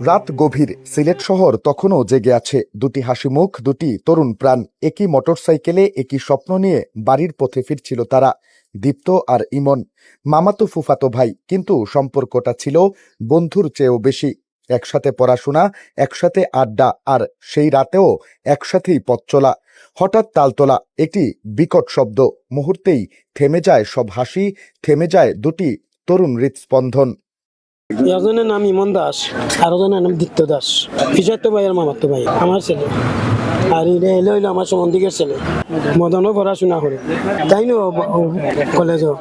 রাত গভীর, সিলেট শহর তখনও জেগে আছে। দুটি হাসিমুখ, দুটি তরুণ প্রাণ, একই মোটরসাইকেলে একই স্বপ্ন নিয়ে বাড়ির পথে ফিরছিল তারা। দীপ্ত আর ইমন মামাতো ফুফাতো ভাই, কিন্তু সম্পর্কটা ছিল বন্ধুর চেয়েও বেশি। একসাথে পড়াশোনা, একসাথে আড্ডা, আর সেই রাতেও একসাথেই পথ চলা। হঠাৎ তালতলা একটি বিকট শব্দ, মুহূর্তেই থেমে যায় সব হাসি, থেমে যায় দুটি তরুণ হৃৎস্পন্দন। একজনের নাম ইমন দাস, আর জনের নাম দীপ্ত দাস। ফিসাতো ভাই আর মামাতো ভাই আমার ছেলে, আর এটা এলে হইলো আমার সম্বন্ধিকের ছেলে। মদনও পড়াশোনা করে, তাই নো কলেজও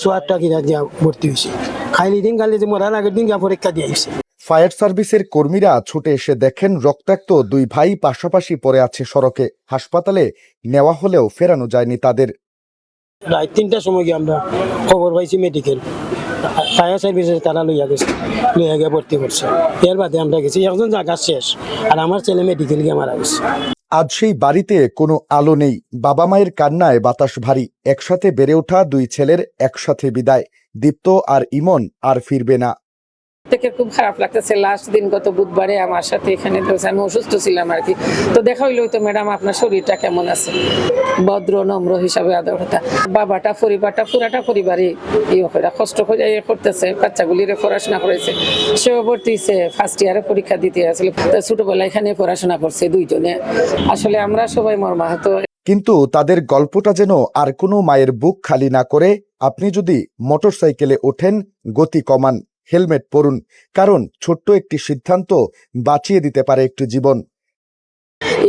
সোয়ারটা কিনা দিয়া ভর্তি হয়েছে। খাইলি দিন খালি যে মরার আগের দিন যা পরীক্ষা দিয়ে আসছে। ফায়ার সার্ভিসের কর্মীরা ছুটে এসে দেখেন রক্তাক্ত দুই ভাই পাশাপাশি পড়ে আছে সড়কে। হাসপাতালে নেওয়া হলেও ফেরানো যায়নি তাদের। রাত 3টার সময় গিয়ে আমরা খবর পাইছি মেডিকেল ফায়ার সার্ভিসে, তারা লইয়া গিয়ে ভর্তি করছে। এর বাদে আমরা গেছি, একজন জায়গা শেষ, আর আমার ছেলে মেডিকেল গিয়ে মারা গেছে। আজ সেই বাড়িতে কোনো আলো নেই, বাবা মায়ের কান্নায় বাতাস ভারী। একসাথে বেড়ে ওঠা দুই ছেলের একসাথে বিদায়। দীপ্ত আর ইমন আর ফিরবে না। থেকে খুব খারাপ লাগতেছে। লাস্ট দিন গত বুধবারে আমার সাথে এখানে আমি অসুস্থ ছিলাম আর কি, তো দেখা হইলো তো ম্যাডাম আপনার শরীরটা কেমন আছে। ভদ্র নম্র হিসাবে আদরতা, বাবাটা পরিবারটা পুরাটা পরিবারই কষ্ট করে করতেছে, বাচ্চাগুলিরে পড়াশোনা করেছে। সেও ভর্তি হয়েছে, ফার্স্ট ইয়ারে পরীক্ষা দিতে আসলে ছোটবেলা এখানে পড়াশোনা করছে দুইজনে। আসলে আমরা সবাই মর্মাহত। কিন্তু তাদের গল্পটা যেন আর কোনো মায়ের বুক খালি না করে। আপনি যদি মোটরসাইকেলে ওঠেন, গতি কমান, হেলমেট পরুন, কারণ ছোট্ট একটি সিদ্ধান্ত বাঁচিয়ে দিতে পারে একটি জীবন।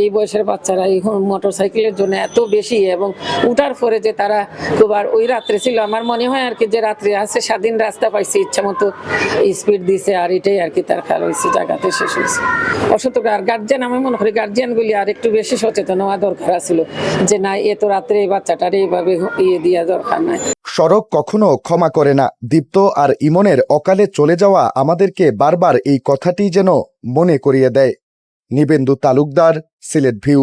এই বয়সের বাচ্চারা এখন মোটরসাইকেলের জন্য এত বেশি, এবং উঠার পরে যে তারা খুব, আর ওই রাত্রে ছিল আমার মনে হয় আর কি, যে রাত্রে আছে স্বাধীন রাস্তা পাইছে, ইচ্ছা মতো স্পিড দিছে, আর এটাই আর কি তার খেয়াল হয়েছে, জায়গাতে শেষ হয়েছে। অসতর্ক আর গার্জিয়ান, আমি মনে করি গার্জিয়ানগুলি আর একটু বেশি সচেতন হওয়া দরকার ছিল, যে না এত রাত্রে এই বাচ্চাটার এইভাবে দেওয়া দরকার নাই। সড়ক কখনো ক্ষমা করে না। দীপ্ত আর ইমনের অকালে চলে যাওয়া আমাদেরকে বারবার এই কথাটি যেন মনে করিয়ে দেয়। নিবেন্দু তালুকদার, সিলেট ভিউ।